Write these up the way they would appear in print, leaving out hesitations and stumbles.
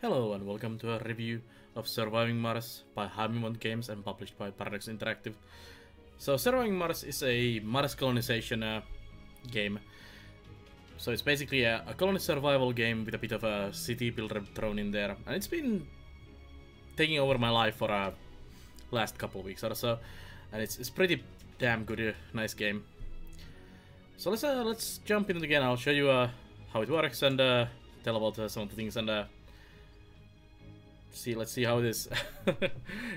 Hello and welcome to a review of Surviving Mars by Haemimont Games and published by Paradox Interactive. So Surviving Mars is a Mars colonization game. So it's basically a colony survival game with a bit of a city builder thrown in there. And it's been taking over my life for last couple of weeks or so. And it's pretty damn good, nice game. So let's jump into it again. I'll show you how it works and tell about some of the things and let's see how it is.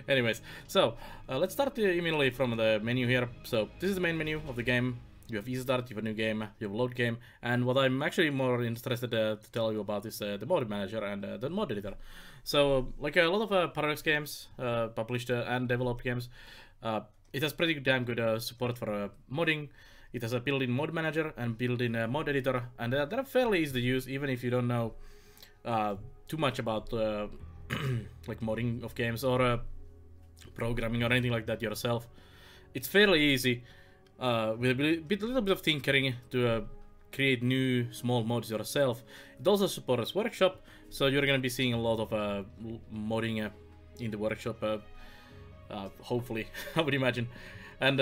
Anyways, so let's start immediately from the menu here. So this is the main menu of the game. You have easy start, you have a new game, you have a load game, and what I'm actually more interested to tell you about is the mod manager and the mod editor. So like a lot of Paradox games, published and developed games, it has pretty damn good support for modding. It has a built-in mod manager and built-in mod editor, and they're fairly easy to use even if you don't know too much about like modding of games or programming or anything like that yourself. It's fairly easy with a little bit of tinkering to create new small mods yourself. It also supports workshop, so you're gonna be seeing a lot of modding in the workshop, hopefully, I would imagine. And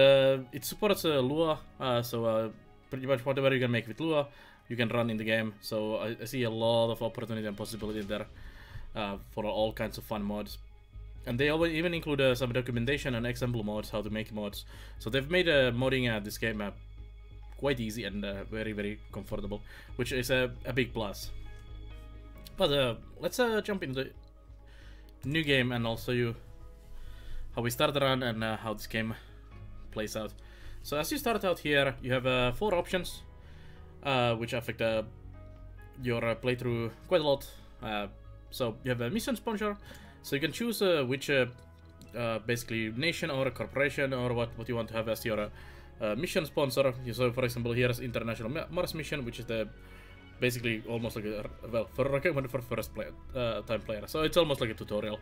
it supports Lua, so pretty much whatever you can make with Lua, you can run in the game. So I see a lot of opportunity and possibility there. For all kinds of fun mods, and they even include some documentation and example mods, how to make mods. So they've made modding this game quite easy and very comfortable, which is a big plus. But let's jump into the new game and I'll show you how we start the run and how this game plays out. So as you start out here, you have 4 options which affect your playthrough quite a lot. So you have a mission sponsor, so you can choose which basically nation or corporation or what you want to have as your mission sponsor. So for example, here's International Mars Mission, which is the basically almost like recommended for first time player. So it's almost like a tutorial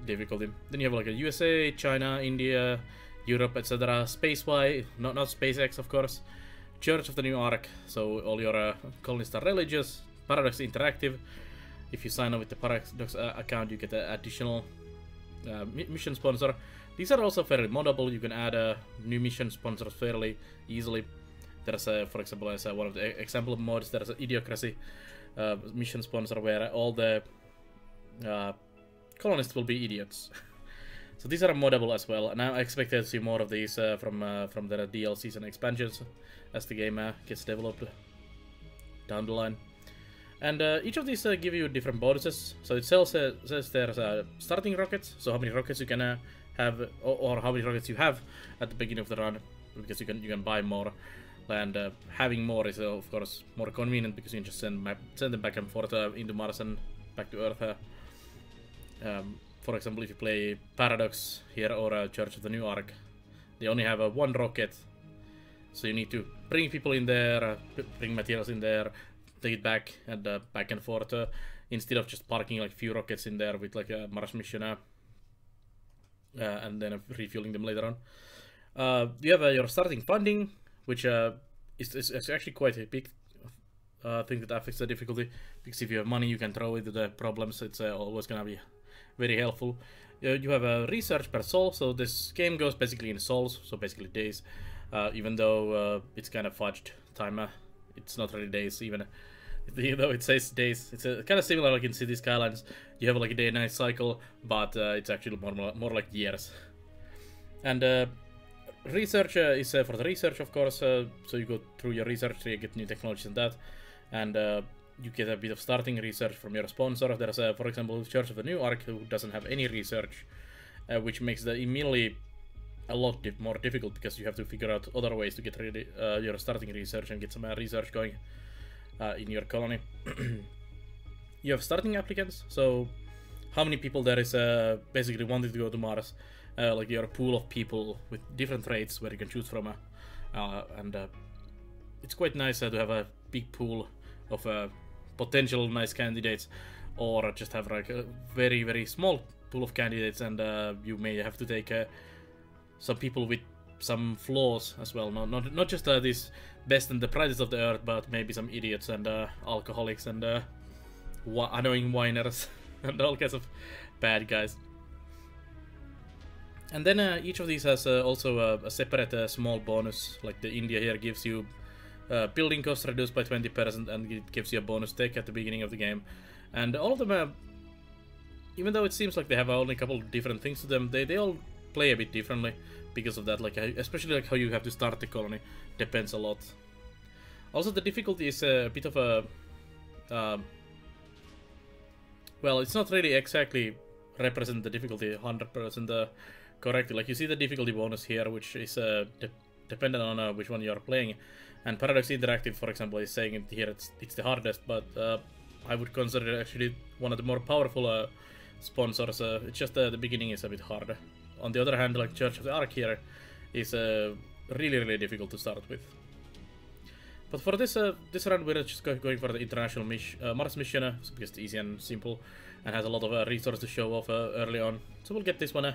difficulty. Then you have like a USA, China, India, Europe, etc. Space-Y, not SpaceX of course. Church of the New Ark, so all your colonists are religious. Paradox Interactive. If you sign up with the Paradox account, you get an additional mission sponsor. These are also fairly moddable. You can add new mission sponsors fairly easily. There's, for example, as one of the example mods, there's an Idiocracy mission sponsor where all the colonists will be idiots. So these are moddable as well, and I expect to see more of these from the DLCs and expansions as the game gets developed down the line. And each of these give you different bonuses. So it says there's starting rockets, so how many rockets you can have, or how many rockets you have at the beginning of the run, because you can buy more. And having more is of course more convenient because you can just send them back and forth into Mars and back to Earth. For example, if you play Paradox here or Church of the New Ark, they only have 1 rocket, so you need to bring people in there, bring materials in there, take it back and forth instead of just parking like few rockets in there with like a Mars mission and then refueling them later on. You have your starting funding, which is actually quite a big thing that affects the difficulty, because if you have money you can throw into the problems. It's always gonna be very helpful. You have a research per soul, so this game goes basically in souls, so basically days, even though it's kind of fudged time. It's not really days, even though it says days. It's kind of similar like in City Skylines. You have like a day-night cycle, but it's actually more like years. And research is for the research, of course. So you go through your research tree, get new technologies and that, and you get a bit of starting research from your sponsor. There's, for example, Church of the New Ark, who doesn't have any research, which makes the immediately a lot more difficult, because you have to figure out other ways to get ready your starting research and get some research going in your colony. You have starting applicants, so how many people there is basically wanting to go to Mars, like your pool of people with different traits where you can choose from, and it's quite nice to have a big pool of potential nice candidates, or just have like a very small pool of candidates, and you may have to take some people with some flaws as well, not just these best and the brightest of the earth, but maybe some idiots and alcoholics and annoying whiners and all kinds of bad guys. And then each of these has also a separate small bonus, like the India here gives you building costs reduced by 20% and it gives you a bonus tech at the beginning of the game. And all of them, even though it seems like they have only a couple of different things to them, they all play a bit differently because of that, like especially like how you have to start the colony depends a lot. Also the difficulty is a bit of a... well, it's not really exactly represent the difficulty 100% correctly. Like you see the difficulty bonus here, which is dependent on which one you are playing. And Paradox Interactive, for example, is saying it here it's the hardest, but I would consider it actually one of the more powerful sponsors. It's just the beginning is a bit harder. On the other hand, like Church of the Ark here is really difficult to start with. But for this this run, we're just going for the international Mars mission because it's easy and simple, and has a lot of resources to show off early on. So we'll get this one.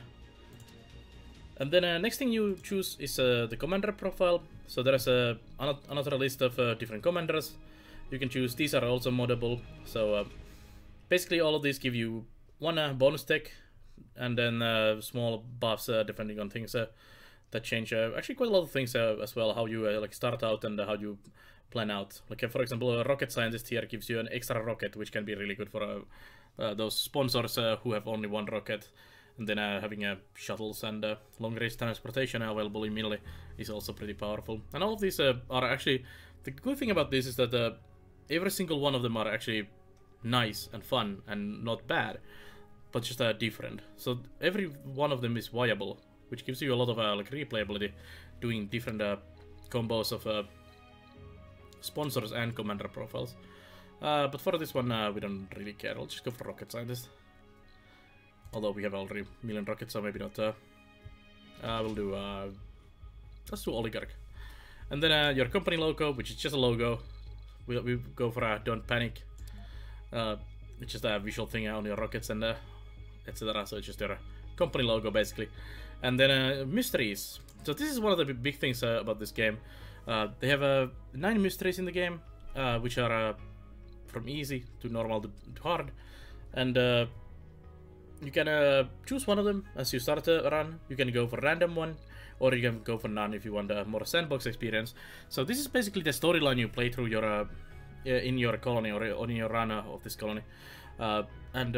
And then next thing you choose is the commander profile. So there is another list of different commanders you can choose. These are also moddable. So basically all of these give you one bonus tech, and then small buffs depending on things that change. Actually quite a lot of things as well, how you like start out and how you plan out. Like for example, a rocket scientist here gives you an extra rocket, which can be really good for those sponsors who have only one rocket. And then having shuttles and long-range transportation available immediately is also pretty powerful. And all of these are actually... The good thing about this is that every single one of them are actually nice and fun and not bad, but just different. So every one of them is viable, which gives you a lot of like replayability, doing different combos of sponsors and commander profiles. But for this one, we don't really care. I'll just go for rocket scientist. Although we have already a million rockets, so maybe not. We'll do... let's do oligarch. And then your company logo, which is just a logo. We go for don't panic. It's just a visual thing on your rockets and etc. So it's just your company logo, basically. And then mysteries. So this is one of the big things about this game. They have 9 mysteries in the game, which are from easy to normal to hard. And... you can choose one of them as you start a run. You can go for random one, or you can go for none if you want a more sandbox experience. So this is basically the storyline you play through your in your colony or on your run of this colony. And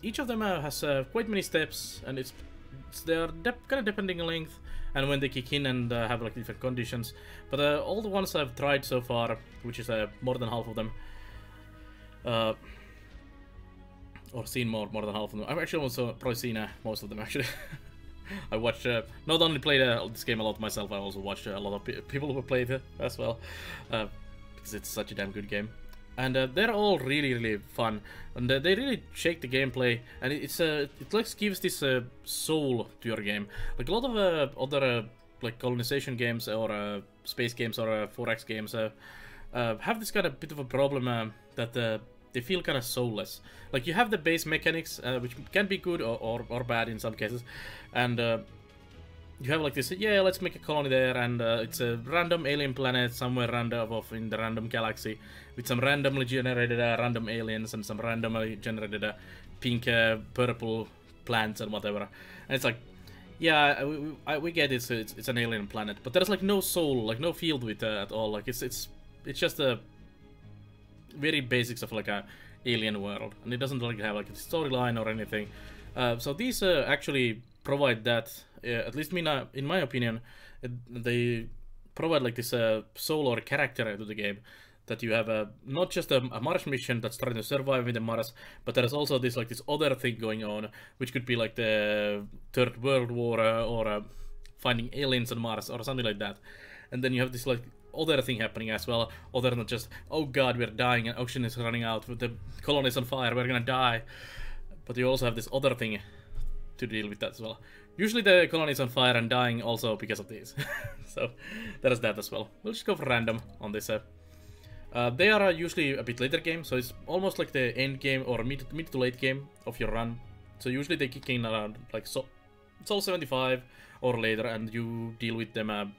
each of them has quite many steps, and they are kind of depending on length and when they kick in and have like different conditions. But all the ones I've tried so far, which is more than half of them, or seen more than half of them. I've actually also probably seen most of them, actually. I watched, not only played this game a lot myself, I also watched a lot of people who played it as well, because it's such a damn good game. And they're all really fun, and they really shake the gameplay, and it like gives this soul to your game. Like a lot of other like colonization games or space games or 4X games have this kind of bit of a problem that they feel kind of soulless. Like you have the base mechanics, which can be good or bad in some cases, and you have like this, yeah, let's make a colony there, and it's a random alien planet somewhere random off in the random galaxy with some randomly generated random aliens and some randomly generated pink, purple plants and whatever. And it's like, yeah, we get it, it's an alien planet, but there's like no soul, like no feel to it at all. Like it's just a very basics of like a alien world, and it doesn't like have like a storyline or anything. So these actually provide that, at least in my opinion, they provide like this soul or character to the game, that you have not just a Mars mission that's trying to survive in the Mars, but there's also this like this other thing going on, which could be like the Third World War or finding aliens on Mars or something like that. And then you have this like other thing happening as well, other than just, oh god, we're dying and oxygen is running out, the colony is on fire, we're gonna die. But you also have this other thing to deal with that as well. Usually the colony is on fire and dying also because of these. So there's that as well. We'll just go for random on this. They are usually a bit later game, so it's almost like the end game or mid to late game of your run. So usually they kick in around like Sol 75 or later, and you deal with them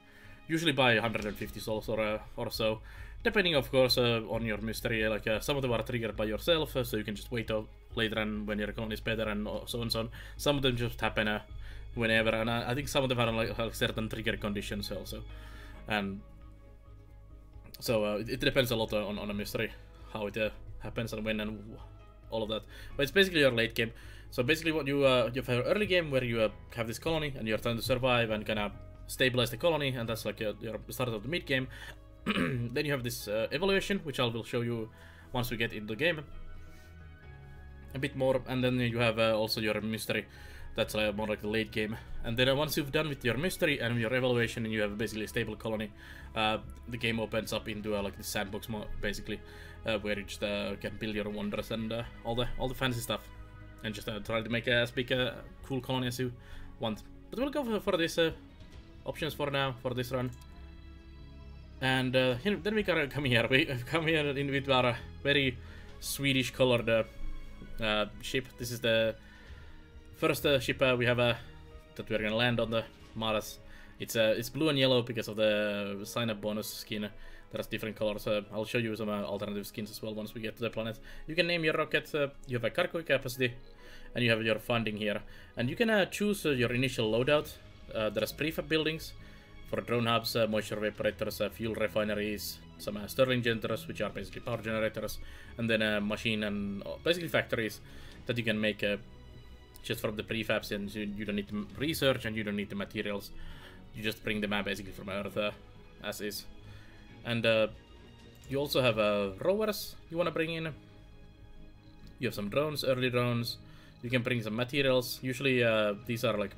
usually by 150 souls or so. depending, of course, on your mystery. Like some of them are triggered by yourself, so you can just wait out later and when your colony is better, and so on and so on. Some of them just happen whenever, and I think some of them have certain trigger conditions also, and so it depends a lot on a mystery, how it happens and when and all of that. But it's basically your late game. So basically, what you have an early game where you have this colony and you're trying to survive and kind of stabilize the colony, and that's like your start of the mid game. Then you have this evaluation, which I will show you once we get into the game a bit more, and then you have also your mystery. That's more like the late game. And then once you've done with your mystery and your evaluation, and you have basically a stable colony, the game opens up into like this sandbox basically, where you just can build your wonders and all the fancy stuff, and just try to make as big a cool colony as you want. But we'll go for this options for now for this run. And then we gotta come here. We come here with our very Swedish colored ship. This is the first ship we have that we're gonna land on the Mars. It's blue and yellow because of the sign-up bonus skin. There's different colors. I'll show you some alternative skins as well once we get to the planet. You can name your rocket. You have a cargo capacity, and you have your funding here. And you can choose your initial loadout. There's prefab buildings for drone hubs, moisture evaporators, fuel refineries, some Stirling generators, which are basically power generators, and then a machine and basically factories that you can make just from the prefabs, and you don't need to research and you don't need the materials. You just bring them basically from Earth as is. And you also have rovers you want to bring in. You have some drones, early drones. You can bring some materials. Usually these are like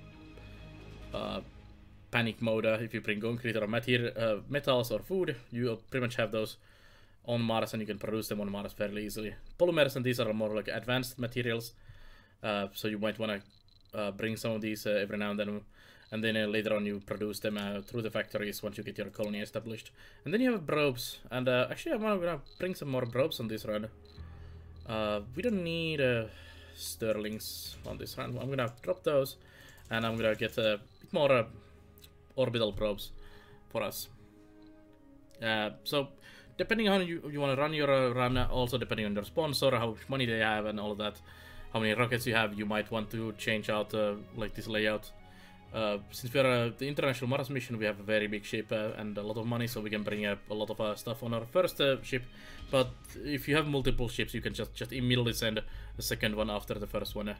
panic mode. If you bring concrete or metals or food, you pretty much have those on Mars, and you can produce them on Mars fairly easily. Polymers and these are more like advanced materials, so you might want to bring some of these every now and then later on you produce them through the factories once you get your colony established. And then you have probes, and actually I'm gonna bring some more probes on this run. We don't need Stirlings on this run. I'm gonna drop those, and I'm gonna get a bit more orbital probes for us. So depending on how you want to run your run, also depending on your sponsor, how much money they have and all of that, how many rockets you have, you might want to change out like this layout. Since we are the International Mars mission, we have a very big ship and a lot of money, so we can bring up a lot of stuff on our first ship. But if you have multiple ships, you can just immediately send a second one after the first one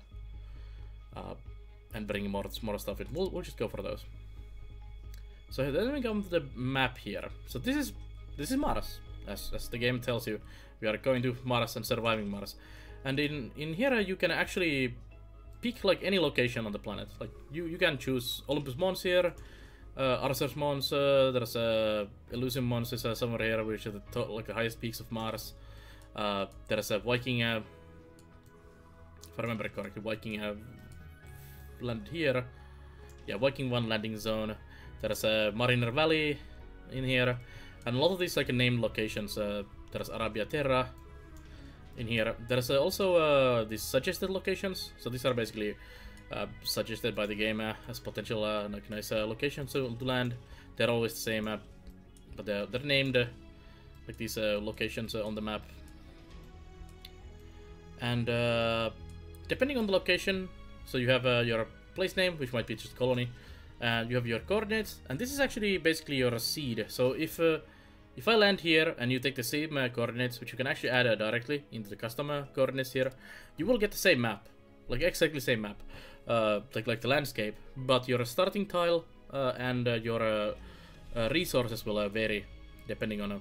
and bring more stuff in. We'll just go for those. So then we come to the map here. So this is Mars, as the game tells you. We are going to Mars and surviving Mars. And in here you can actually pick like any location on the planet. Like you can choose Olympus Mons here, Arthur's Mons. There's Elysium Mons is somewhere here, which is like the highest peaks of Mars. There's a Viking, if I remember correctly, Viking land here. Yeah, Viking 1 landing zone. There's a Mariner Valley in here, and a lot of these like named locations. There's Arabia Terra in here. There's also these suggested locations. So these are basically suggested by the game as potential like nice locations to land. They're always the same, but they're named like these locations on the map. And depending on the location, so you have your place name, which might be just colony. You have your coordinates, and this is actually basically your seed. So if I land here and you take the same coordinates, which you can actually add directly into the custom coordinates here, you will get the same map, like exactly same map, like the landscape. But your starting tile and your resources will vary depending on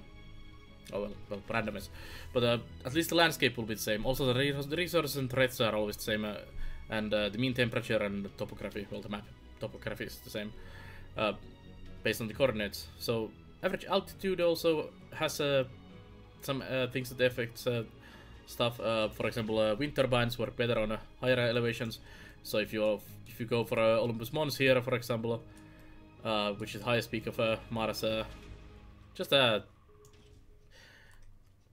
randomness. But at least the landscape will be the same. Also the resources and threats are always the same, and the mean temperature and the topography, well, the map topography is the same based on the coordinates. So average altitude also has some things that affect stuff. For example, wind turbines work better on higher elevations. So if you go for Olympus Mons here, for example, which is the highest peak of Mars, just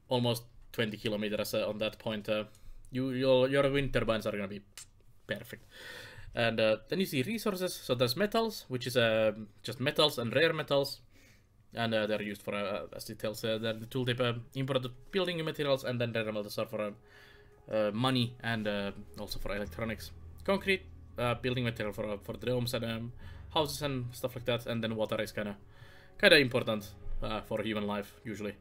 almost 20 kilometers on that point, your wind turbines are gonna be perfect. And then you see resources. So there's metals, which is just metals and rare metals. and they're used for, as it tells, the tooltip import building materials, and then rare metals are for money and also for electronics. Concrete, building material for the domes and houses and stuff like that, and then water is kind of important for human life usually.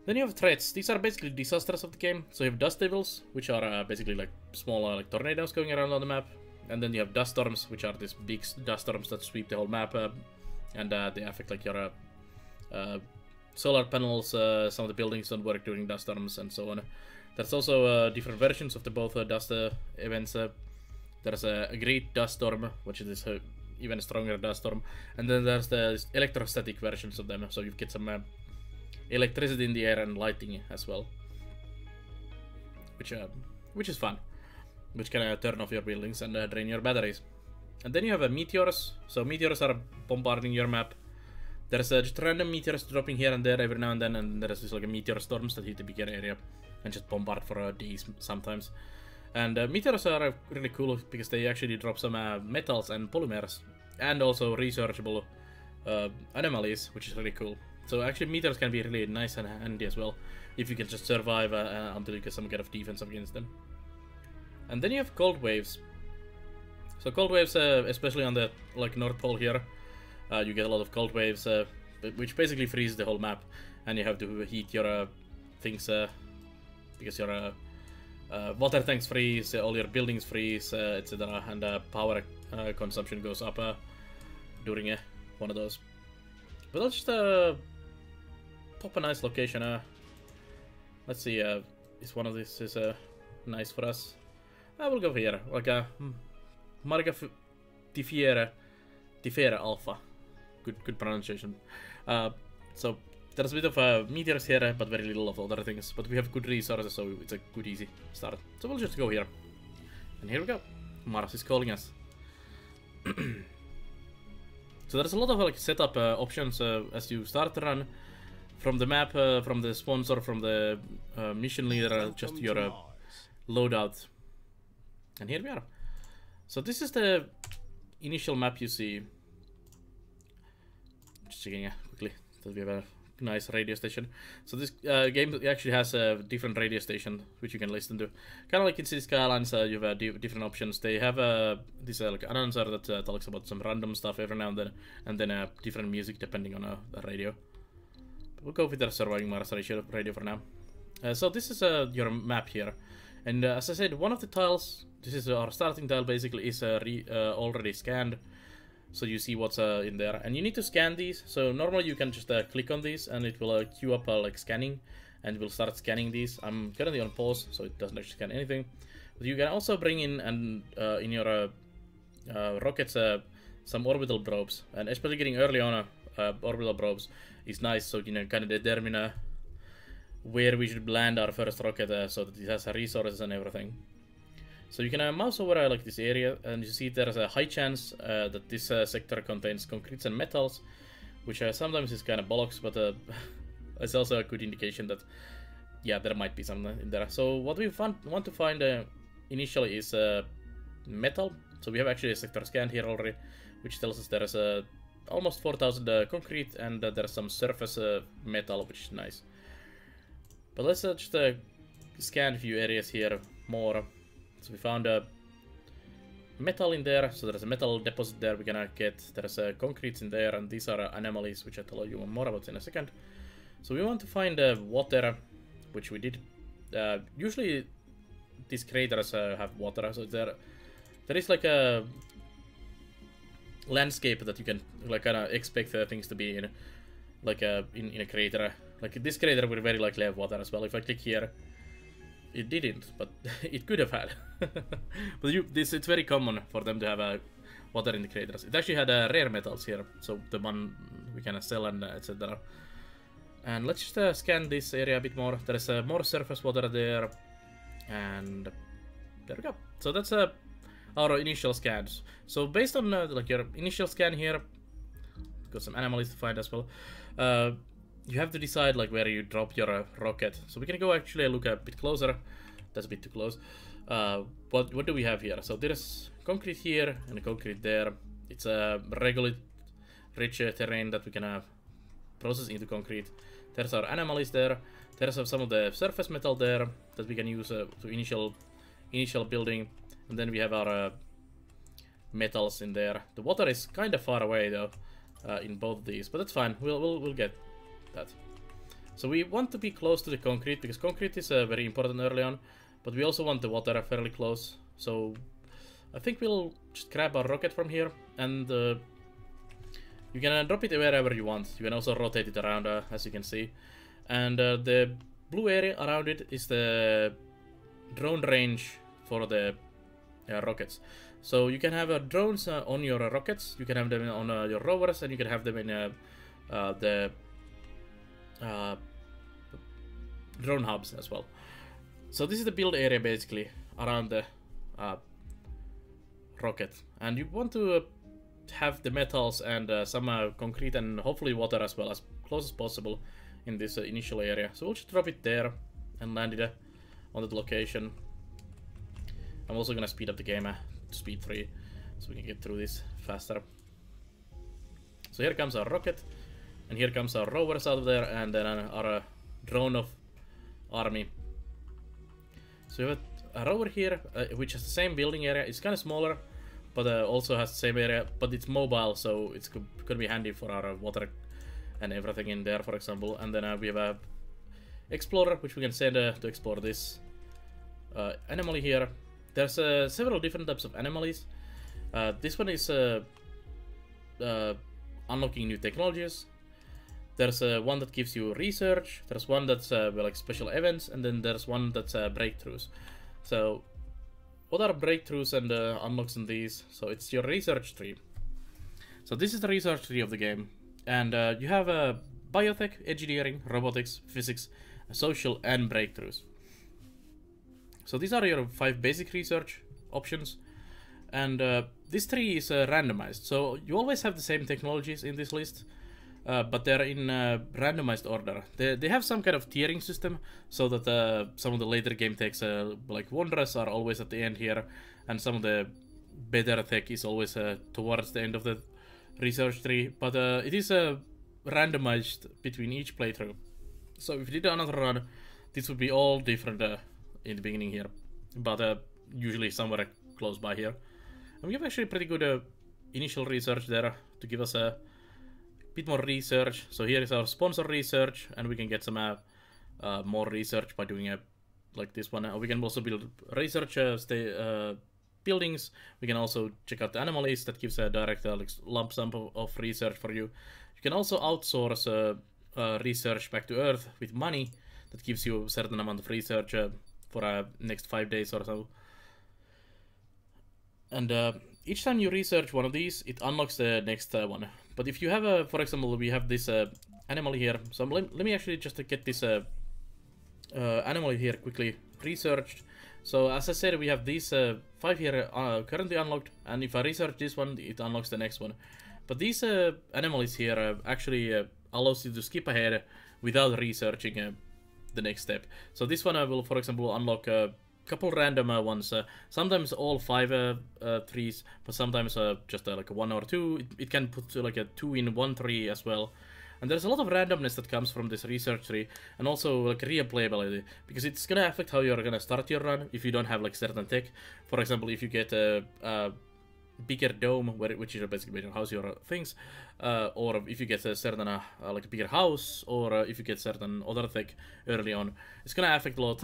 Then you have threats. These are basically disasters of the game. So you have dust devils, which are basically like small like tornadoes going around on the map, and then you have dust storms, which are these big dust storms that sweep the whole map, and they affect like your solar panels. Some of the buildings don't work during dust storms, and so on. There's also different versions of the both dust events. There's a great dust storm, which is this even stronger dust storm, and then there's the electrostatic versions of them. So you get some electricity in the air and lighting as well, which is fun, which can turn off your buildings and drain your batteries. And then you have meteors. So meteors are bombarding your map. There's just random meteors dropping here and there every now and then, and there's just like a meteor storms that hit the bigger area and just bombard for days sometimes. And meteors are really cool because they actually drop some metals and polymers, and also researchable anomalies, which is really cool. So actually meteors can be really nice and handy as well, if you can just survive until you get some kind of defense against them. And then you have cold waves. So cold waves, especially on the like North Pole here, you get a lot of cold waves, which basically freezes the whole map, and you have to heat your things because your water tanks freeze, all your buildings freeze, etc., and power consumption goes up during one of those. But let's just pop a nice location. Let's see, is one of these is nice for us? I will go here, like a Marga Tifera Alpha. Good pronunciation. So there's a bit of meteors here, but very little of other things. But we have good resources, so it's a good easy start. So we'll just go here. And here we go. Mars is calling us. So there's a lot of like setup options as you start to run. From the map, from the sponsor, from the mission leader, just your loadout. And here we are. So this is the initial map you see. Just checking quickly that we have a nice radio station. So this game actually has a different radio station which you can listen to. Kind of like in City Skylines, you have different options. They have this like announcer that talks about some random stuff every now and then different music depending on the radio. But we'll go with the Surviving Mars radio for now. So this is your map here, and as I said, one of the tiles. This is our starting tile, basically, is already scanned, so you see what's in there, and you need to scan these. So normally you can just click on these, and it will queue up like scanning, and we'll start scanning these. I'm currently on pause, so it doesn't actually scan anything. But you can also bring in and in your rockets some orbital probes, and especially getting early on orbital probes is nice, so you know kind of determine where we should land our first rocket, so that it has resources and everything. So you can mouse over like this area, and you see there's a high chance that this sector contains concretes and metals, which sometimes is kind of bollocks, but it's also a good indication that, yeah, there might be some in there. So what we want to find initially is metal. So we have actually a sector scanned here already, which tells us there is almost 4,000 concrete, and there's some surface metal, which is nice. But let's just scan a few areas here more. So we found metal in there, so there's a metal deposit there we're gonna get. There's concretes in there, and these are anomalies, which I'll tell you more about in a second. So we want to find water, which we did. Usually these craters have water, so there is like a landscape that you can like kind of expect things to be in, like in a crater. Like this crater will very likely have water as well. If I click here, it didn't, but it could have had. But it's very common for them to have water in the craters. It actually had rare metals here, so the one we can sell and etc. And let's just scan this area a bit more. There's more surface water there, and there we go. So that's our initial scans. So based on like your initial scan here, got some anomalies to find as well. You have to decide like where you drop your rocket. So we can go actually look a bit closer. That's a bit too close. What do we have here? So there's concrete here and a concrete there. It's a regular rich terrain that we can process into concrete. There's our anomalies there. There's some of the surface metal there that we can use to initial building, and then we have our metals in there. The water is kind of far away though in both of these, but that's fine. We'll get that. So we want to be close to the concrete because concrete is very important early on, but we also want the water fairly close. So I think we'll just grab our rocket from here, and you can drop it wherever you want. You can also rotate it around, as you can see. And the blue area around it is the drone range for the rockets. So you can have drones on your rockets, you can have them on your rovers, and you can have them in the drone hubs as well. So this is the build area basically around the rocket, and you want to have the metals and some concrete and hopefully water as well as close as possible in this initial area. So we'll just drop it there and land it on that location. I'm also gonna speed up the game to speed 3 so we can get through this faster. So here comes our rocket, and here comes our rovers out of there, and then our drone of army. So we have a rover here which has the same building area. It's kind of smaller, but also has the same area, but it's mobile, so it's gonna be handy for our water and everything in there, for example. And then we have a explorer which we can send to explore this anomaly here. There's several different types of anomalies. This one is unlocking new technologies. There's one that gives you research. There's one that's like special events, and then there's one that's breakthroughs. So what are breakthroughs and unlocks in these? So it's your research tree. So this is the research tree of the game, and you have biotech, engineering, robotics, physics, social, and breakthroughs. So these are your 5 basic research options, and this tree is randomized. So you always have the same technologies in this list, but they're in randomized order. They have some kind of tiering system, so that some of the later game techs, like wonders, are always at the end here, and some of the better tech is always towards the end of the research tree. But it is randomized between each playthrough. So if you did another run, this would be all different in the beginning here, but usually somewhere close by here. And we have actually pretty good initial research there to give us a bit more research. So here is our sponsor research, and we can get some more research by doing like this one. We can also build research buildings. We can also check out the anomalies. That gives a direct like lump sum of research for you. You can also outsource research back to Earth with money. That gives you a certain amount of research for next 5 days or so. And each time you research one of these, it unlocks the next one. But if you have for example, we have this anomaly here. So let me actually just get this anomaly here quickly researched. So as I said, we have these 5 here currently unlocked, and if I research this one, it unlocks the next one. But these anomalies here actually allows you to skip ahead without researching the next step. So this one will, for example, unlock a couple random ones. Sometimes all 5 trees, but sometimes just like 1 or 2. It can put like a 2 in 1 tree as well. And there's a lot of randomness that comes from this research tree, and also like replayability, because it's gonna affect how you're gonna start your run if you don't have like certain tech. For example, if you get a bigger dome, which is basically where you house your things, or if you get a certain like a bigger house, or if you get certain other tech early on, it's gonna affect a lot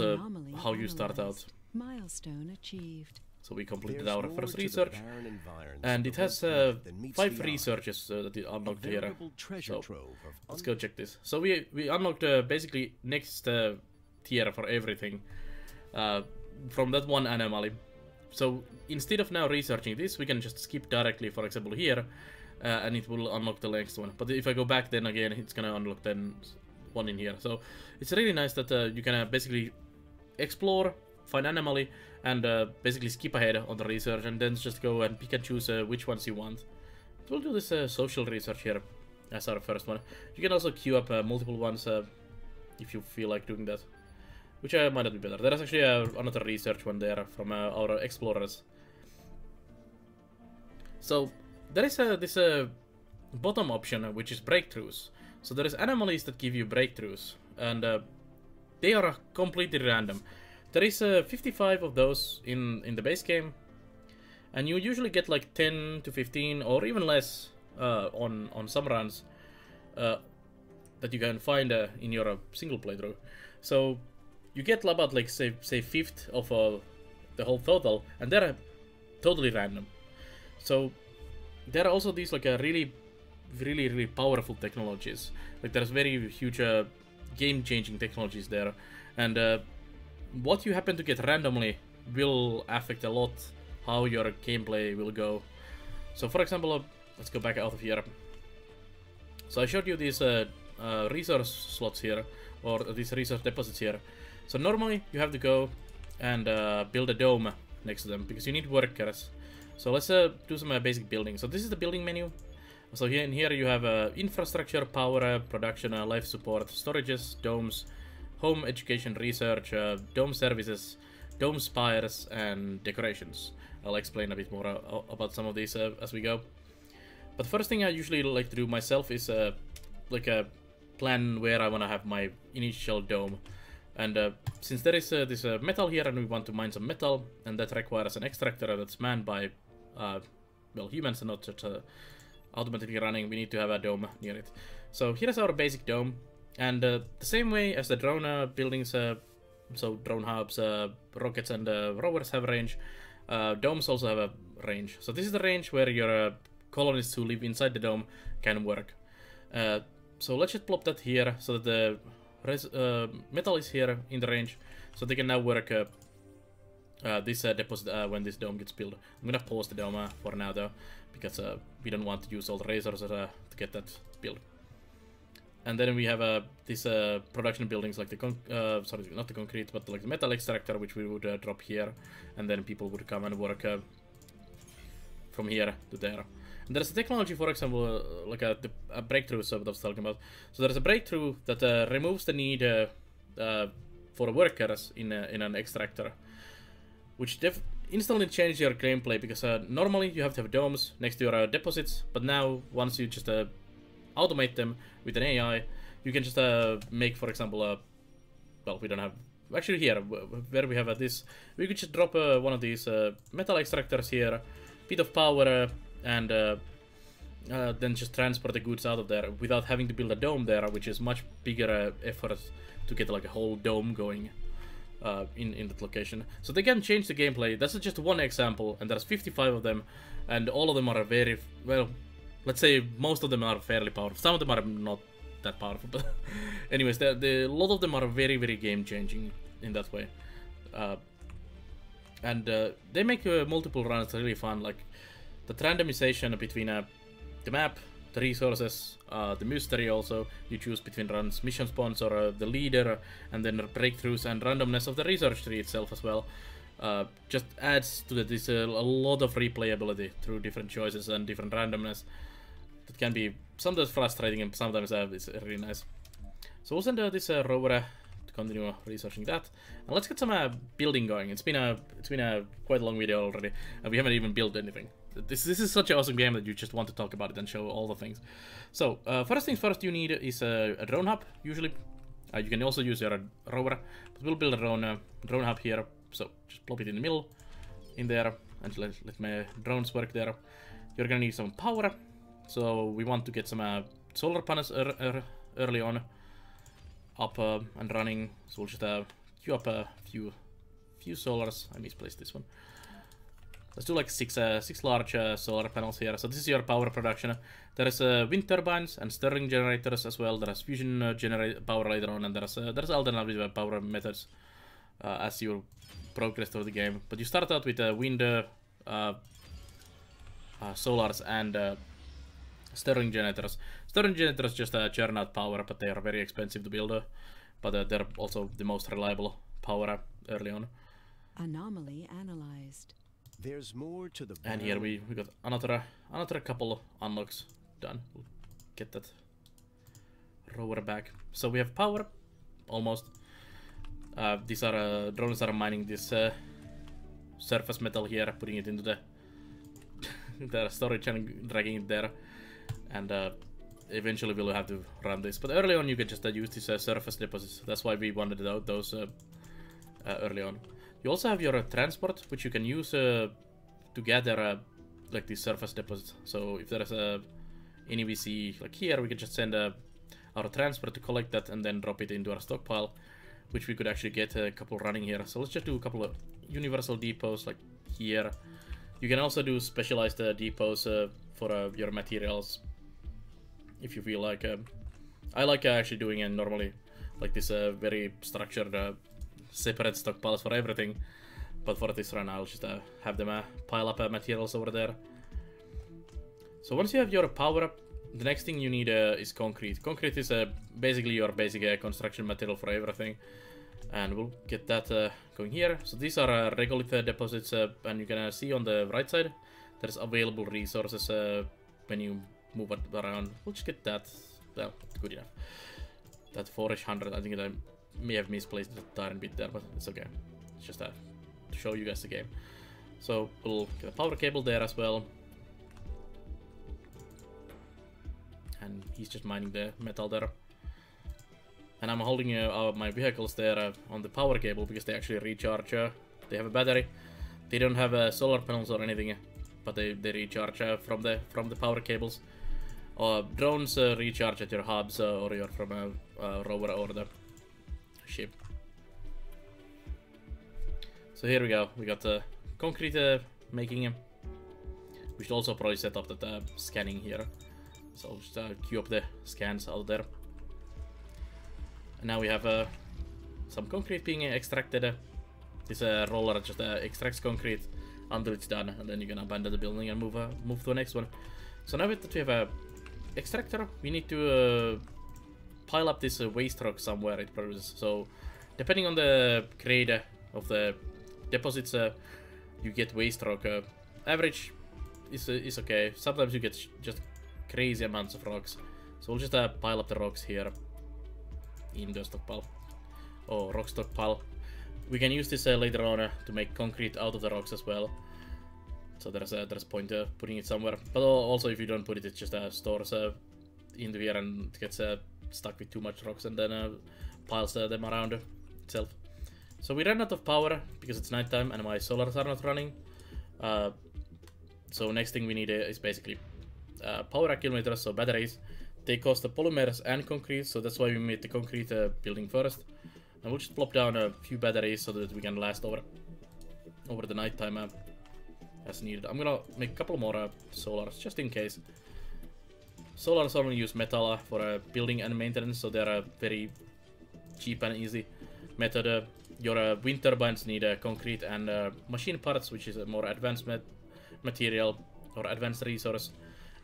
how you start out. Milestone achieved. So we completed our first research, and it has 5 researches that it unlocked here. So let's go check this. So we unlocked basically next tier for everything from that one anomaly. So instead of now researching this, we can just skip directly, for example, here, and it will unlock the next one. But if I go back, then again, it's gonna unlock then one in here. So it's really nice that you can basically explore, find anomaly, and basically skip ahead on the research, and then just go and pick and choose which ones you want. We'll do this social research here as our first one. You can also queue up multiple ones if you feel like doing that, which might not be better. There is actually another research one there from our explorers. So there is this bottom option, which is breakthroughs. So there is anomalies that give you breakthroughs, and they are completely random. There is 55 of those in the base game, and you usually get like 10 to 15 or even less on some runs that you can find in your single playthrough. So you get about like say fifth of the whole total, and they're totally random. So there are also these like really powerful technologies. Like there's very huge game-changing technologies there, and what you happen to get randomly will affect a lot how your gameplay will go. So for example, let's go back out of here. So I showed you these resource slots here, or these resource deposits here. So normally you have to go and build a dome next to them because you need workers. So let's do some basic building. So this is the building menu. So here in here you have infrastructure, power, production, life support, storages, domes, home, education, research, dome services, dome spires, and decorations. I'll explain a bit more about some of these as we go. But the first thing I usually like to do myself is like a plan where I want to have my initial dome. And since there is this metal here and we want to mine some metal, and that requires an extractor that's manned by, well, humans and not just automatically running, we need to have a dome near it. So here's our basic dome, and the same way as the drone buildings, so drone hubs, rockets and rovers have range, domes also have a range. So this is the range where your colonists who live inside the dome can work. So let's just plop that here so that the metal is here in the range, so they can now work this deposit when this dome gets built. I'm gonna pause the dome for now though, because we don't want to use all the resources to get that built. And then we have these production buildings like the sorry, not the concrete, but like the metal extractor, which we would drop here, and then people would come and work from here to there. And there's a technology, for example, like a breakthrough that I was talking about. So there's a breakthrough that removes the need for workers in an extractor, which instantly changes your gameplay, because normally you have to have domes next to your deposits, but now once you just automate them with an AI, you can just make, for example, well, we don't have, actually here, where we have this, we could just drop one of these metal extractors here, bit of power, and then just transport the goods out of there without having to build a dome there, which is much bigger effort to get like a whole dome going in that location. So they can change the gameplay. That's just one example, and there's 55 of them, and all of them are very, well, let's say most of them are fairly powerful. Some of them are not that powerful, but anyways, a lot of them are very, very game changing in that way. And they make multiple runs really fun, like the randomization between the map, the resources, the mystery also, you choose between runs, mission sponsor, the leader, and then breakthroughs and randomness of the research tree itself as well. Just adds to this a lot of replayability through different choices and different randomness. That can be sometimes frustrating and sometimes it's really nice. So we'll send this rover to continue researching that, and let's get some building going. It's been a quite a long video already, and we haven't even built anything. This is such an awesome game that you just want to talk about it and show all the things. So first things first, you need is a drone hub. Usually, you can also use your rover, but we'll build a drone hub here. So just plop it in the middle, in there, and let my drones work there. You're gonna need some power, so we want to get some solar panels early on up and running. So we'll just queue up a few solars. I misplaced this one. Let's do like six large solar panels here. So this is your power production. There is wind turbines and stirring generators as well. There is fusion power later on, and there's alternative power methods as you progress through the game. But you start out with wind, solars, and stirring generators. Stirring generators just churn out power, but they are very expensive to build. But they're also the most reliable power early on. Anomaly analyzed. There's more to the and here we got another couple unlocks done. We'll get that rover back. So we have power, almost. These are drones that are mining this surface metal here, putting it into the storage and dragging it there. And eventually we'll have to run this. But early on you can just use these surface deposits. That's why we wanted it out those early on. You also have your transport, which you can use to gather like these surface deposits. So if there's any we see like here, we can just send our transport to collect that and then drop it into our stockpile, which we could actually get a couple running here. So let's just do a couple of universal depots like here. You can also do specialized depots for your materials if you feel like. I like actually doing it normally like this very structured separate stockpiles for everything, but for this run I'll just have them pile up materials over there. So once you have your power up, the next thing you need is concrete. Concrete is basically your basic construction material for everything, and we'll get that going here. So these are regolith deposits, and you can see on the right side there's available resources when you move it around. We'll just get that. Well, good enough. That 400, I think I may have misplaced the tiny bit there, but it's okay. It's just to show you guys the game. So we'll get a power cable there as well. And he's just mining the metal there. And I'm holding my vehicles there on the power cable because they actually recharge. They have a battery. They don't have solar panels or anything, but they recharge from the power cables. Drones recharge at your hubs or you're from a rover or the ship. So here we go. We got the concrete making. We should also probably set up that scanning here. So I'll just queue up the scans out there. And now we have some concrete being extracted. This roller just extracts concrete until it's done, and then you can abandon the building and move to the next one. So now that we have a extractor, we need to pile up this waste rock somewhere it produces. So depending on the grade of the deposits, you get waste rock. Average is okay. Sometimes you get just crazy amounts of rocks. So we'll just pile up the rocks here in the stockpile, or rock stockpile. We can use this later on to make concrete out of the rocks as well. So there's a point putting it somewhere. But also if you don't put it, it just stores into here and it gets stuck with too much rocks and then piles them around itself. So we ran out of power because it's nighttime and my solars are not running. So next thing we need is basically power accumulators, so batteries. They cost the polymers and concrete, so that's why we made the concrete building first. And we'll just plop down a few batteries so that we can last over the nighttime as needed. I'm gonna make a couple more solars just in case. Solars only use metal for building and maintenance, so they're a very cheap and easy method. Your wind turbines need concrete and machine parts, which is a more advanced material or advanced resource.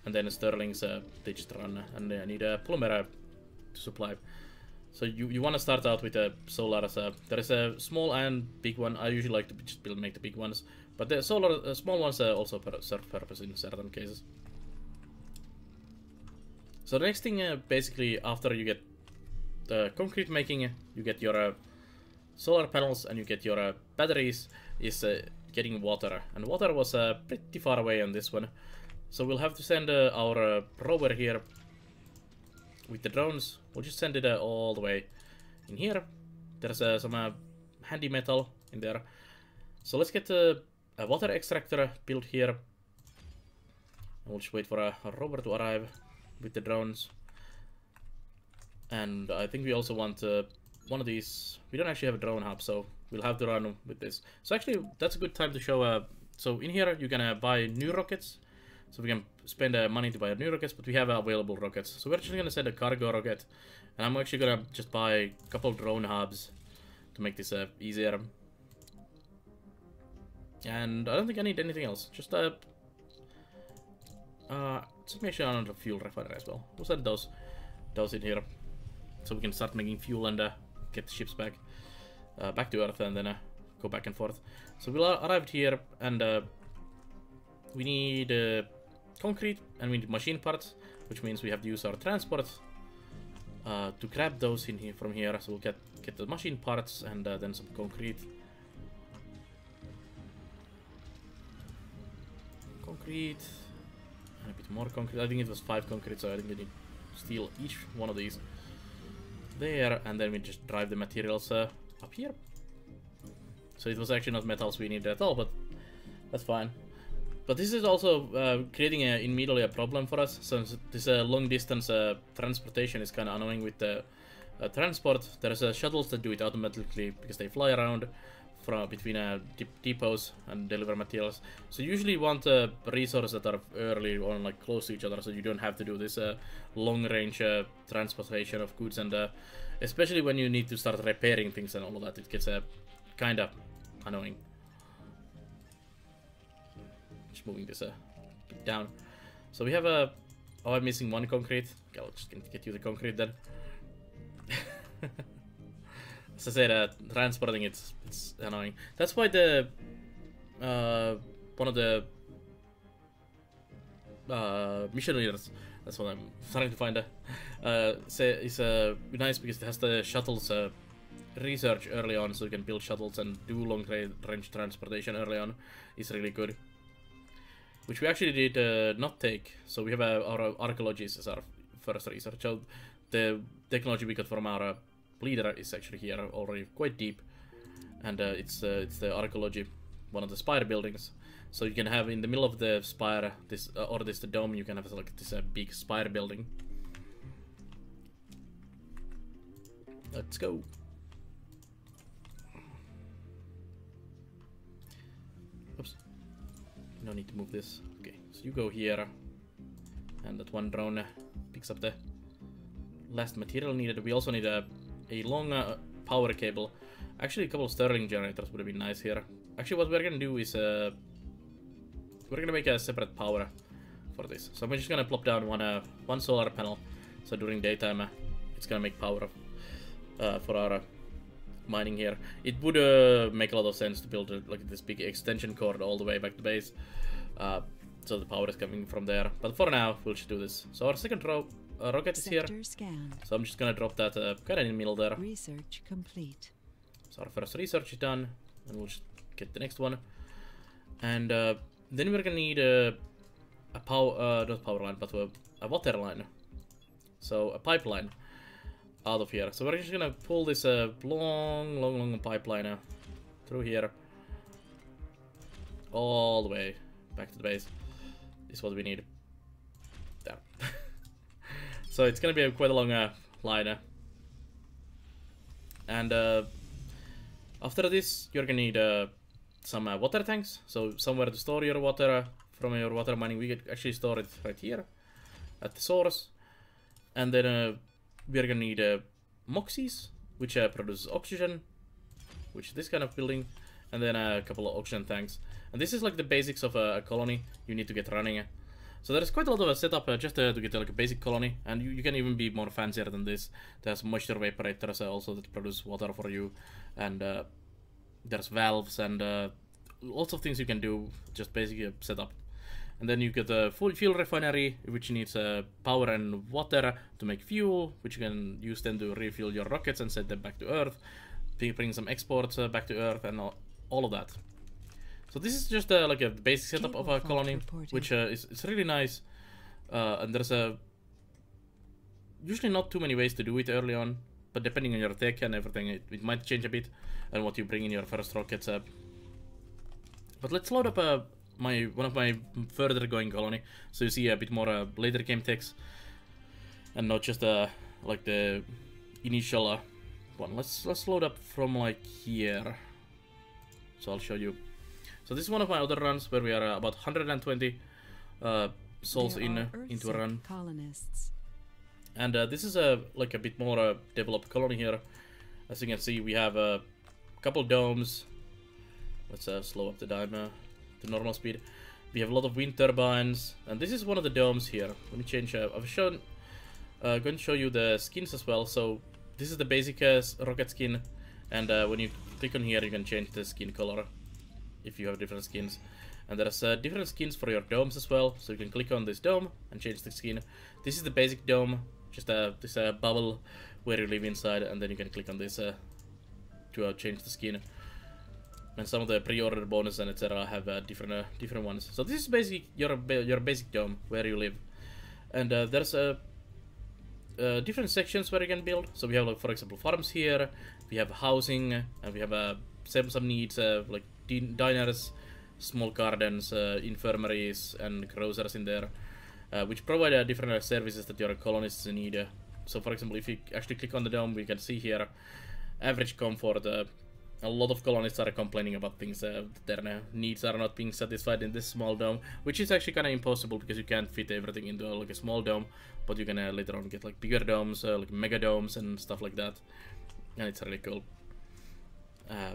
And then Sterlings, they just run and they need a polymer to supply. So you want to start out with solars. There is a small and big one. I usually like to just make the big ones, but the small ones also serve purpose in certain cases. So the next thing, basically, after you get the concrete making, you get your solar panels and you get your batteries, is getting water. And water was pretty far away on this one. So we'll have to send our rover here with the drones. We'll just send it all the way in here. There's some handy metal in there. So let's get a water extractor built here. And we'll just wait for a rover to arrive with the drones. And I think we also want one of these. We don't actually have a drone hub, so we'll have to run with this. So actually, that's a good time to show. So in here, you can buy new rockets. So we can spend money to buy new rockets, but we have available rockets. So we're actually going to send a cargo rocket. And I'm actually going to just buy a couple drone hubs to make this easier. And I don't think I need anything else. Just make sure I don't have fuel refinery as well. We'll send those in here. So we can start making fuel and get the ships back to Earth and then go back and forth. So we arrived here and we need concrete and we need machine parts, which means we have to use our transport to grab those in here from here. So we'll get the machine parts and then some concrete. And a bit more concrete. I think it was 5 concrete, so I think we need steal each one of these there, and then we just drive the materials up here. So it was actually not metals we needed at all, but that's fine. But this is also creating immediately a problem for us, since this long distance transportation is kind of annoying with the transport. There's shuttles that do it automatically because they fly around from between depots and deliver materials. So you usually want resources that are early or like close to each other, so you don't have to do this long range transportation of goods, and especially when you need to start repairing things and all of that, it gets kind of annoying. Just moving this bit down. So we have oh, I'm missing one concrete. Okay, I'll just get you the concrete then. As I said, transporting it's annoying. That's why the one of the mission leaders, that's what I'm trying to find, is nice because it has the shuttles research early on, so you can build shuttles and do long range transportation early on. Is really good. Which we actually did not take, so we have our archaeology as our first research. So the technology we got from our leader is actually here already quite deep, and it's the archaeology, one of the spire buildings. So you can have in the middle of the spire, this the dome, you can have like this big spire building. Let's go. Oops. No need to move this. Okay, so you go here, and that one drone picks up the last material needed. We also need a long power cable. Actually, a couple of Stirling generators would have been nice here. Actually, what we're gonna do is we're gonna make a separate power for this. So I'm just gonna plop down one solar panel. So during daytime, it's gonna make power for our mining here. It would make a lot of sense to build like this big extension cord all the way back to base, so the power is coming from there. But for now, we'll just do this. So our second rocket is here. Scanned. So I'm just gonna drop that kind of in the middle there. Research complete. So our first research is done, and we'll just get the next one. And then we're gonna need a not power line, but a water line. So a pipeline out of here. So we're just gonna pull this long pipeline through here, all the way back to the base. This is what we need. There. So it's gonna be quite a long line. And after this, you're gonna need some water tanks. So somewhere to store your water from your water mining. We could actually store it right here at the source. And then we're gonna need moxies, which produce oxygen, which is this kind of building, and then a couple of oxygen tanks. And this is like the basics of a colony you need to get running. So there's quite a lot of a setup just to get like a basic colony, and you can even be more fancier than this. There's moisture evaporators also that produce water for you, and there's valves and lots of things you can do, just basic setup. And then you get a full fuel refinery, which needs power and water to make fuel, which you can use then to refuel your rockets and send them back to Earth. Bring some exports back to Earth and all of that. So this is just like a basic setup of a colony, which is really nice. And there's usually not too many ways to do it early on, but depending on your tech and everything, it might change a bit and what you bring in your first rockets. But let's load up one of my further going colony, so you see a bit more later game text and not just like the initial one. Let's load up from like here. So I'll show you. So this is one of my other runs where we are about 120 souls into a run. Colonists. And this is like a bit more developed colony here. As you can see, we have a couple domes. Let's slow up the timer to normal speed. We have a lot of wind turbines, and this is one of the domes here. Let me change. I've shown. Going to show you the skins as well. So this is the basic rocket skin, and when you click on here, you can change the skin color if you have different skins. And there's different skins for your domes as well. So you can click on this dome and change the skin. This is the basic dome, just this bubble where you live inside, and then you can click on this to change the skin. And some of the pre-order bonus and etc. have different ones. So this is basically your basic dome where you live, and there's different sections where you can build. So we have, like, for example, farms here. We have housing, and we have some needs like diners, small gardens, infirmaries, and grocers in there, which provide different services that your colonists need. So, for example, if you actually click on the dome, we can see here average comfort. A lot of colonists are complaining about things, their needs are not being satisfied in this small dome, which is actually kind of impossible because you can't fit everything into like a small dome, but you can later on get like bigger domes, like mega domes and stuff like that, and it's really cool.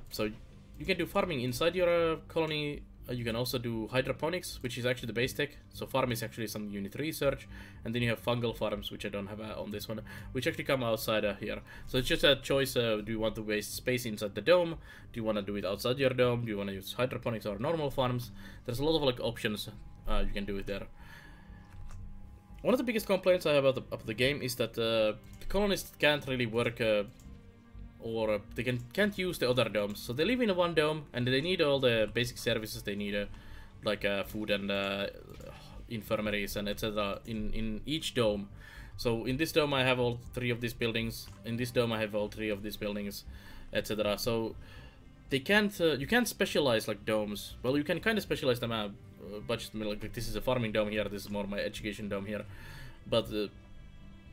So you can do farming inside your colony. You can also do hydroponics, which is actually the base tech. So farm is actually some unit research, and then you have fungal farms, which I don't have on this one, which actually come outside here. So it's just a choice. Do you want to waste space inside the dome? Do you want to do it outside your dome? Do you want to use hydroponics or normal farms? There's a lot of like options you can do it there. One of the biggest complaints I have about the game is that the colonists can't really work or they can't use the other domes. So they live in one dome and they need all the basic services they need, like food and infirmaries and etc. in each dome. So in this dome I have all 3 of these buildings. In this dome I have all 3 of these buildings, etc. So they can't you can't specialize like domes. Well, you can kind of specialize them, but like this is a farming dome here. This is more my education dome here, but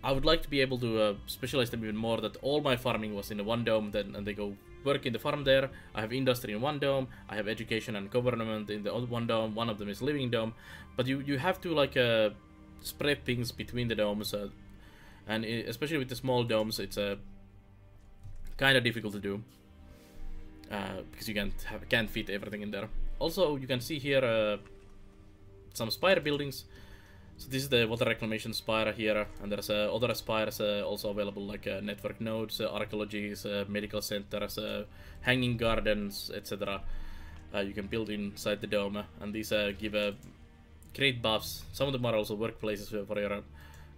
I would like to be able to specialize them even more, that all my farming was in the one dome, and they go work in the farm there. I have industry in one dome, I have education and government in the other one dome, one of them is living dome, but you have to like spread things between the domes, and especially with the small domes, it's kind of difficult to do, because you can't fit everything in there. Also, you can see here some spire buildings. So this is the water reclamation spire here, and there's other spires also available, like network nodes, archaeologies, medical centers, hanging gardens, etc. You can build inside the dome, and these give great buffs. Some of them are also workplaces for your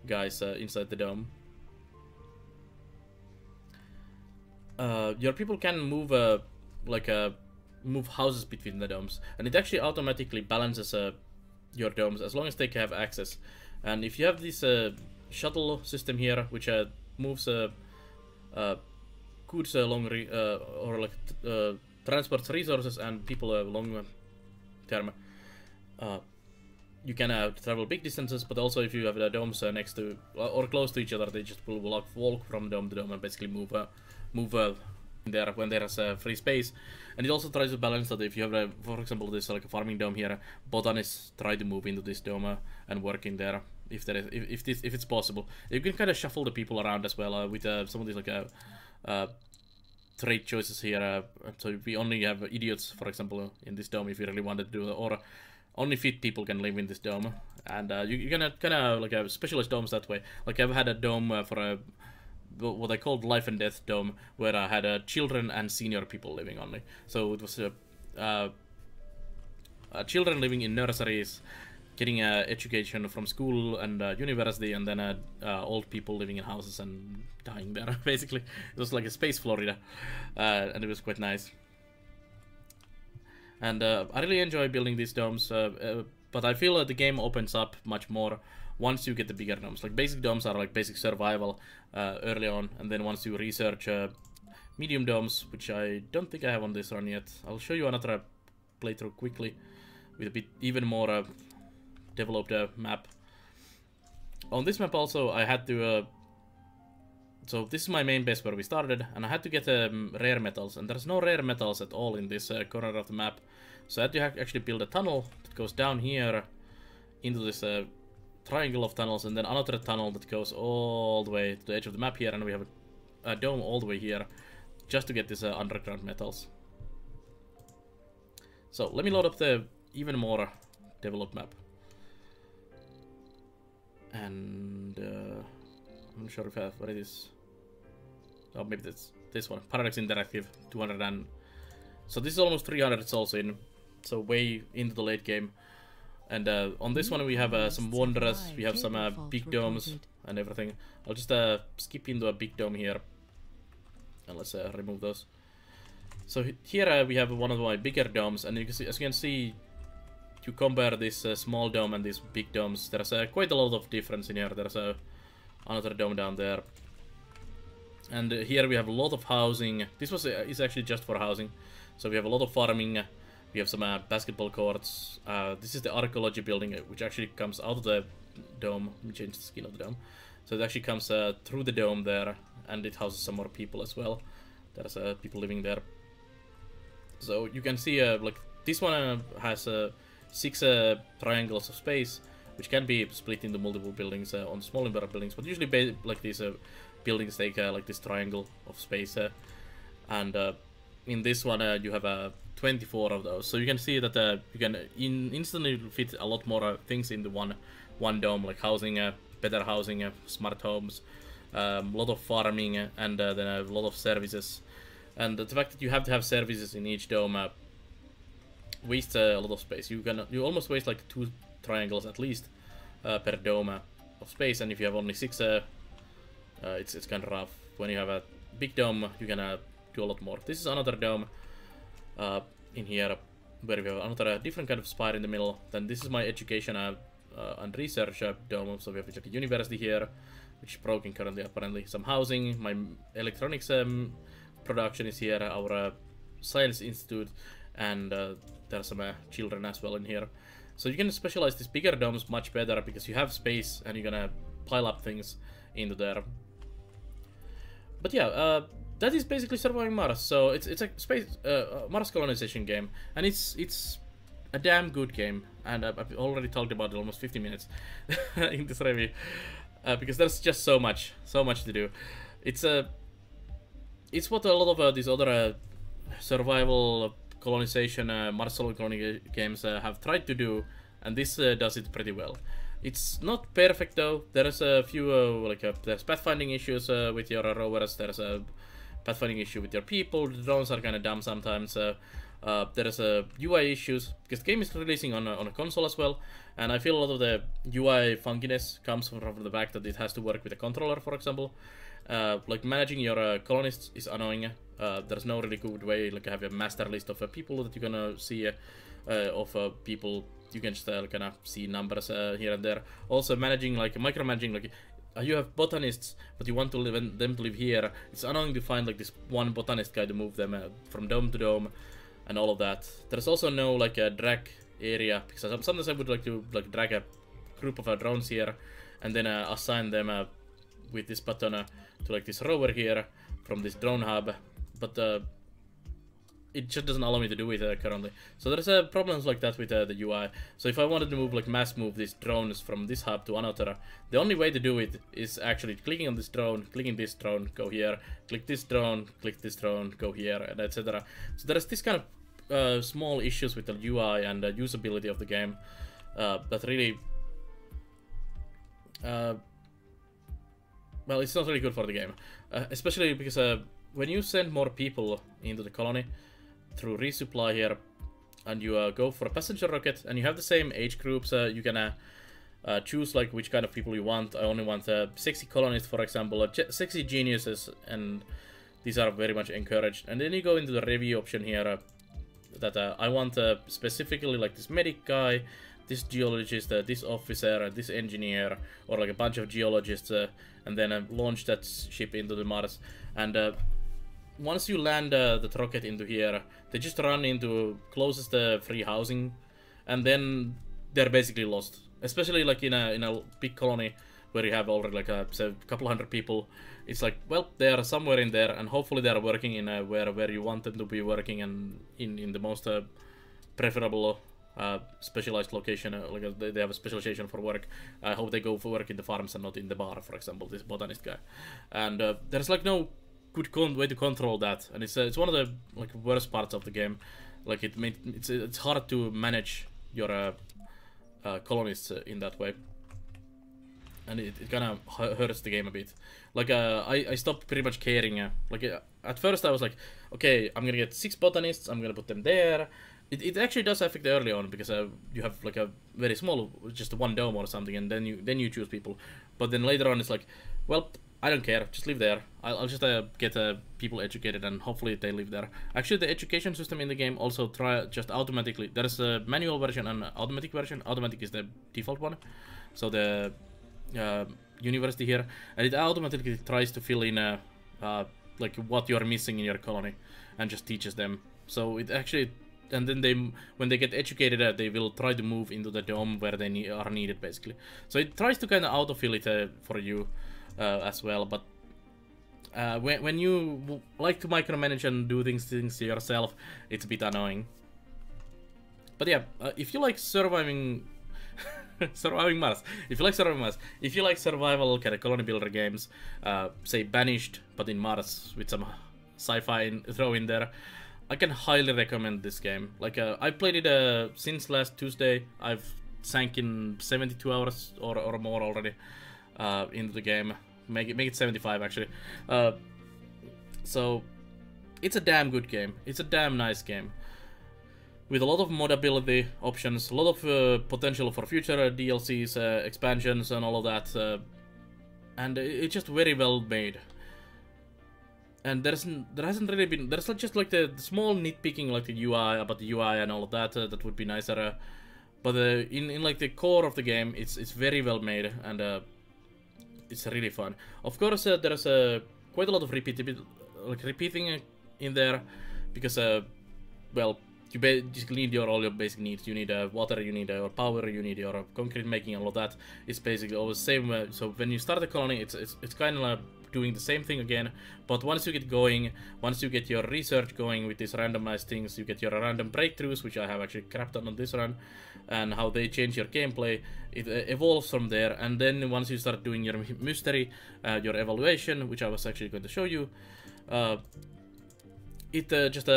guys inside the dome. Your people can move move houses between the domes, and it actually automatically balances your domes as long as they have access. And if you have this shuttle system here, which moves goods along or like transports resources and people long term, you can travel big distances. But also, if you have the domes next to or close to each other, they just will walk from dome to dome and basically move there when there's free space. And it also tries to balance that if you have, for example, this like a farming dome here, botanists try to move into this dome and work in there if it's possible. You can kind of shuffle the people around as well with some of these like trade choices here. So we only have idiots, for example, in this dome if you really wanted to do it, or only fit people can live in this dome. And you can kind of like have specialist domes that way. Like I've had a dome for what I called life and death dome, where I had children and senior people living only. So it was children living in nurseries, getting education from school and university, and then old people living in houses and dying there. Basically, it was like a space Florida, and it was quite nice. And I really enjoy building these domes, but I feel the game opens up much more once you get the bigger domes. Like basic domes are like basic survival early on, and then once you research medium domes, which I don't think I have on this run yet. I'll show you another playthrough quickly with a bit even more developed map. On this map also I had to so this is my main base where we started, and I had to get rare metals, and there's no rare metals at all in this corner of the map. So I had to actually build a tunnel that goes down here into this triangle of tunnels, and then another tunnel that goes all the way to the edge of the map here, and we have a dome all the way here just to get this underground metals. So let me load up the even more developed map, and I'm not sure if I have what it is. Oh, maybe that's this one, Paradox Interactive 200, and so this is almost 300 souls in, so way into the late game. And on this one we have some wanderers, we have some big domes and everything. I'll just skip into a big dome here, and let's remove those. So here we have one of my bigger domes, and you can see, as you can see, to compare this small dome and these big domes, there's quite a lot of difference in here. There's another dome down there. And here we have a lot of housing. This was is actually just for housing. So we have a lot of farming. We have some basketball courts. This is the archaeology building, which actually comes out of the dome. Let me change the skin of the dome. So it actually comes through the dome there, and it houses some more people as well. There's people living there. So you can see, like, this one has 6 triangles of space, which can be split into multiple buildings on small number of buildings. But usually, like these buildings take like this triangle of space, and in this one you have 24 of those. So you can see that you can instantly fit a lot more things into one dome, like housing, better housing, smart homes, a lot of farming, and then a lot of services. And the fact that you have to have services in each dome wastes a lot of space. You almost waste like 2 triangles at least per dome of space, and if you have only 6, it's kind of rough. When you have a big dome, you can do a lot more. This is another dome in here, where we have another different kind of spire in the middle. Then this is my education and research dome. So we have a university here, which is broken currently apparently. Some housing, my electronics production is here, our science institute, and there are some children as well in here. So you can specialize these bigger domes much better because you have space and you're gonna pile up things into there. But yeah, that is basically surviving Mars. So it's a space Mars colonization game, and it's a damn good game. And I've already talked about it almost 50 minutes in this review because there's just so much to do. It's what a lot of these other survival colonization Mars solo colony games have tried to do, and this does it pretty well. It's not perfect though. There's a few there's pathfinding issues with your rovers. There's a pathfinding issue with your people. The drones are kind of dumb sometimes. There's UI issues because the game is releasing on a console as well, and I feel a lot of the UI funkiness comes from the fact that it has to work with a controller, for example. Like managing your colonists is annoying. There's no really good way, like have a master list of people that you're gonna see of people. You can just kind of see numbers here and there. Also managing, like micromanaging, like you have botanists, but you want to them to live here. It's annoying to find like this one botanist guy to move them from dome to dome, and all of that. There's also no like drag area, because sometimes I would like to drag a group of drones here, and then assign them with this button to like this rover here from this drone hub, but it just doesn't allow me to do it currently. So there's problems like that with the UI. So if I wanted to move, like mass move these drones from this hub to another, the only way to do it is actually clicking on this drone, clicking this drone, go here, click this drone, go here, and etc. So there's this kind of small issues with the UI and usability of the game that really well, it's not really good for the game, especially because when you send more people into the colony through resupply here, and you go for a passenger rocket, and you have the same age groups, you can choose like which kind of people you want. I only want sexy colonists, for example, sexy geniuses, and these are very much encouraged. And then you go into the review option here, that I want specifically like this medic guy, this geologist, this officer, this engineer, or like a bunch of geologists, and then launch that ship into the Mars. And once you land the rocket into here, they just run into closest free housing, and then they're basically lost. Especially like in a big colony where you have already like say, a couple hundred people. It's like, well, they are somewhere in there, and hopefully they are working in where you want them to be working, and in the most preferable specialized location. Like they have a specialization for work. I hope they go for work in the farms and not in the bar, for example, this botanist guy. And there's like no good way to control that, and it's one of the like worst parts of the game. Like it's hard to manage your colonists in that way, and it kind of hurts the game a bit. Like I stopped pretty much caring. At first I was like, okay, I'm gonna get 6 botanists, I'm gonna put them there. It actually does affect early on, because you have like a very small, just one dome or something, and then you choose people. But then later on it's like, well, I don't care, just live there. I'll just get people educated, and hopefully they live there. Actually, the education system in the game also just automatically. There's a manual version and automatic version. Automatic is the default one. So the university here, and it automatically tries to fill in like what you are missing in your colony, and just teaches them. So it actually, and then when they get educated, they will try to move into the dome where they are needed, basically. So it tries to kind of autofill it for you as well. But when you like to micromanage and do things yourself, it's a bit annoying. But yeah, if you like surviving surviving Mars, if you like survival kind of colony builder games, say Banished but in Mars with some sci-fi throw in there, I can highly recommend this game. Like I played it since last Tuesday. I've sank in 72 hours or more already into the game. Make it 75 actually. So it's a damn good game. It's a damn nice game with a lot of modability options, a lot of potential for future DLCs, expansions, and all of that. And it's just very well made. And there hasn't really been, there's just like the small nitpicking, like the UI, about the UI and all of that, that would be nicer. But in like the core of the game, it's very well made, and it's really fun. Of course, there's quite a lot of repeating in there, because well, you basically need all your basic needs. You need water, you need your power, you need your concrete making, all of that. It's basically always the same. So when you start a colony, it's kind of doing the same thing again, but once you get going, once you get your research going with these randomized things, you get your random breakthroughs, which I have actually crapped on this run, and how they change your gameplay. It evolves from there, and then once you start doing your mystery, your evaluation, which I was actually going to show you, it just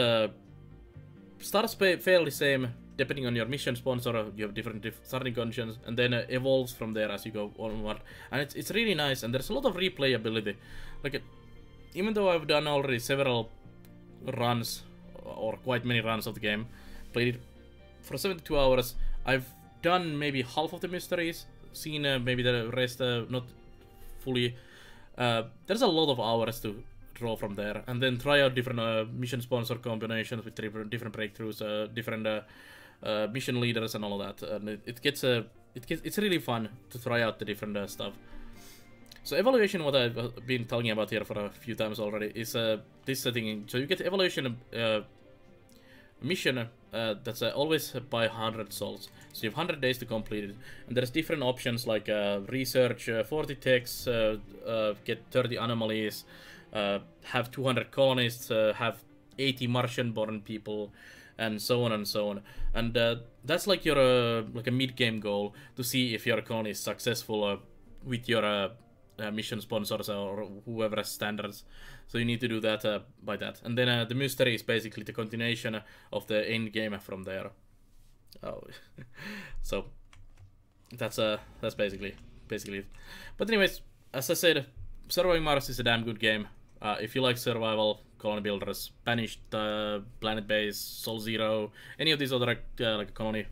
starts fairly same, depending on your mission sponsor. You have different starting conditions, and then evolves from there as you go onward. And it's really nice, and there's a lot of replayability. Like, even though I've done already several runs, or quite many runs of the game, played it for 72 hours, I've done maybe half of the mysteries, seen maybe the rest not fully. There's a lot of hours to draw from there, and then try out different mission sponsor combinations with different breakthroughs, different mission leaders and all of that. And it's really fun to try out the different stuff. So evaluation, what I've been talking about here for a few times already, is this setting. So you get evaluation mission that's always by 100 souls. So you have 100 days to complete it, and there's different options like research 40 techs, get 30 anomalies, have 200 colonists, have 80 Martian-born people, and so on and so on. And that's like your like a mid-game goal, to see if your colony is successful with your mission sponsors or whoever's standards. So you need to do that by that. And then the mystery is basically the continuation of the end game from there. Oh, so that's basically it. But anyways, as I said, Surviving Mars is a damn good game. If you like survival, colony builders, Banished, Planet Base, Sol Zero, any of these other like colony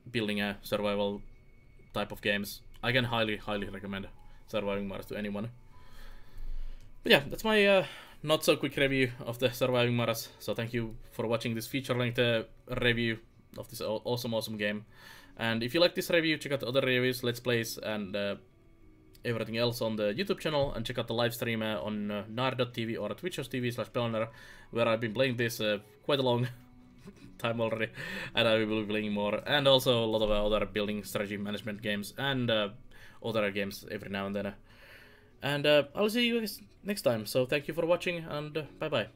building survival type of games, I can highly recommend Surviving Mars to anyone. But yeah, that's my not so quick review of the Surviving Mars. So thank you for watching this feature-length review of this awesome game. And if you like this review, check out the other reviews, let's plays, and everything else on the YouTube channel, and check out the live stream on nar.tv or twitch.tv/Pelner, where I've been playing this quite a long time already, and I will be playing more, and also a lot of other building strategy management games and other games every now and then. And I'll see you guys next time, so thank you for watching, and bye bye.